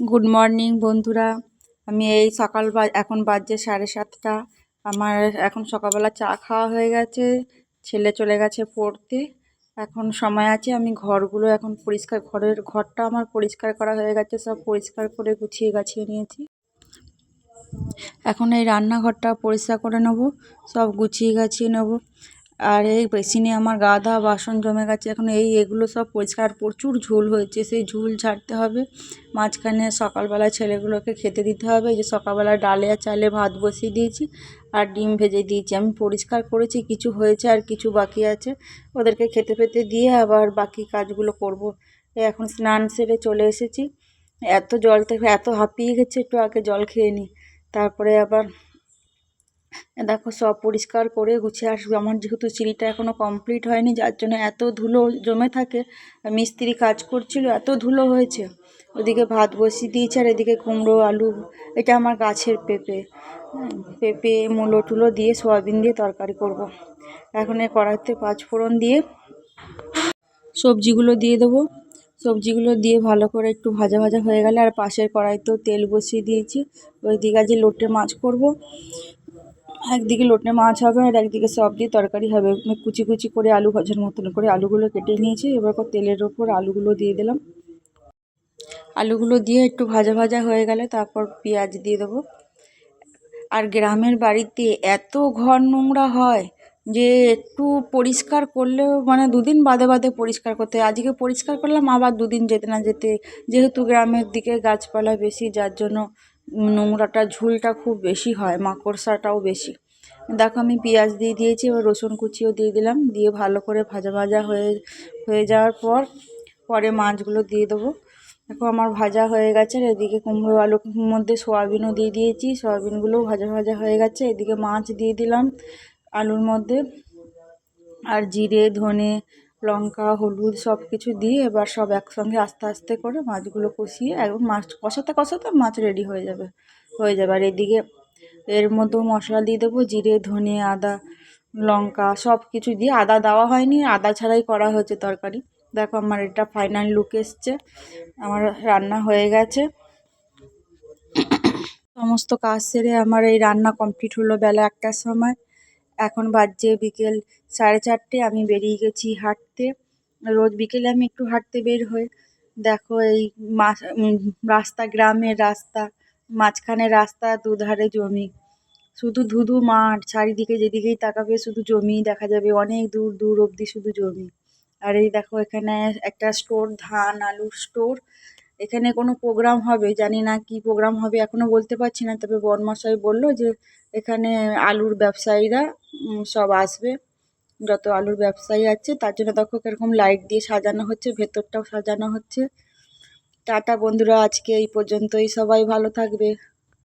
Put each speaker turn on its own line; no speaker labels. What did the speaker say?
Good morning বন্ধুরা। আমি এই এখন বাজছে 7:30। আমার এখন সকালবেলা চা খাওয়া হয়ে গেছে। ছেলে চলে গেছে পড়তে। এখন সময় আছে, আমি ঘরগুলো এখন ঘরটা আমার পরিষ্কার করা হয়ে গেছে, সব পরিষ্কার করে গুছিয়ে গাছিয়ে নিয়েছি। এখন এই রান্নাঘরটা পরিষ্কার করে নেবো, সব গুছিয়ে গাছিয়ে নেবো। আর এই বেসিনে আমার গাদা বাসন জমে গেছে, এখন এগুলো সব পরিষ্কার, প্রচুর ঝুল হয়েছে, সেই ঝুল ঝাড়তে হবে। মাঝখানে সকালবেলা ছেলেগুলোকে খেতে দিতে হবে। এই যে সকালবেলা ডালে আর চালে ভাত বসিয়ে দিয়েছি আর ডিম ভেজে দিয়েছি। আমি পরিষ্কার করেছি, কিছু হয়েছে আর কিছু বাকি আছে, ওদেরকে খেতে পেতে দিয়ে আবার বাকি কাজগুলো করব। এখন স্নান সেরে চলে এসেছি। জল থেকে এত হাঁপিয়ে গেছে, একটু আগে জল খেয়ে নিই, তারপরে আবার দেখো সব পরিষ্কার করে গুছিয়ে আসবে। আমার যেহেতু সিঁড়িটা এখনও কমপ্লিট হয়নি, যার জন্য এত ধুলো জমে থাকে। মিস্ত্রি কাজ করছিল, এত ধুলো হয়েছে। ওদিকে ভাত বসিয়ে দিয়েছে আর এদিকে কুমড়ো আলু, এটা আমার গাছের পেঁপে। পেঁপে মূলো টুলো দিয়ে সয়াবিন দিয়ে তরকারি করব। এখন এই কড়াইতে পাঁচফোড়ন দিয়ে সবজিগুলো দিয়ে দেবো। সবজিগুলো দিয়ে ভালো করে একটু ভাজা ভাজা হয়ে গেলে, আর পাশের কড়াইতেও তেল বসিয়ে দিয়েছি। ওইদিকে আজ লোটে মাছ করব। একদিকে লোটে মাছ হবে আর একদিকে সব দিয়ে তরকারি হবে। কুচি কুচি করে আলু ভাজার মতন করে আলুগুলো কেটে নিয়েছি। এবার তেলের ওপর আলুগুলো দিয়ে দিলাম। আলুগুলো দিয়ে একটু ভাজা ভাজা হয়ে গেলে তারপর পেঁয়াজ দিয়ে দেবো। আর গ্রামের বাড়িতে এত ঘর নোংরা হয় যে একটু পরিষ্কার করলেও মানে দুদিন বাদে বাদে পরিষ্কার করতে হয়। আজকে পরিষ্কার করলাম, আবার দুদিন যেতে না যেতে, যেহেতু গ্রামের দিকে গাছপালা বেশি, যার জন্য নোংরাটা ঝুলটা খুব বেশি হয়, মাকড়সাটাও বেশি। দেখো আমি পেঁয়াজ দিয়ে দিয়েছি, এবার রসুন কুচিও দিয়ে দিলাম, দিয়ে ভালো করে ভাজা ভাজা হয়ে যাওয়ার পরে মাছগুলো দিয়ে দেবো। দেখো আমার ভাজা হয়ে গেছে। আর এদিকে কুমড়ো আলুর মধ্যে সয়াবিনও দিয়ে দিয়েছি, সয়াবিনগুলোও ভাজা ভাজা হয়ে গেছে। এদিকে মাছ দিয়ে দিলাম আলুর মধ্যে, আর জিরে ধনে লঙ্কা হলুদ সব কিছু দিয়ে এবার সব একসঙ্গে আস্তে আস্তে করে মাছগুলো কষিয়ে একদম মাছ কষাতে কষাতে মাছ রেডি হয়ে যাবে। আর এদিকে এর মধ্যেও মশলা দিয়ে দেবো, জিরে ধনে আদা লঙ্কা সব কিছু দিয়ে। আদা দেওয়া হয়নি, আদা ছাড়াই করা হয়েছে তরকারি। দেখো আমার এটা ফাইনাল লুক এসছে, আমার রান্না হয়ে গেছে। সমস্ত কাজ সেরে আমার এই রান্না কমপ্লিট হলো বেলা 1টার সময়। এখন বাজছে বিকেল 4:30। আমি বেরিয়ে গেছি হাঁটতে। রোজ বিকেলে আমি একটু হাঁটতে বের হই। দেখো এই রাস্তা, গ্রামের রাস্তা, মাঝখানে রাস্তা, দুধারে জমি, শুধু ধুধু মাঠ, চারিদিকে যেদিকেই তাকাবে শুধু জমিই দেখা যাবে, অনেক দূর দূর অবধি শুধু জমি। আর এই দেখো এখানে একটা স্টোর, ধান আলুর স্টোর। এখানে কোনো প্রোগ্রাম হবে, জানি না কি প্রোগ্রাম হবে, এখনো বলতে পারছি না। তবে বরমশাই বলল যে এখানে আলুর ব্যবসায়ীরা সব আসবে, যত আলুর ব্যবসায়ী আছে, তার জন্য দেখো কিরকম লাইট দিয়ে সাজানো হচ্ছে, ভেতরটাও সাজানো হচ্ছে। টাটা বন্ধুরা, আজকে এই পর্যন্তই, সবাই ভালো থাকবে।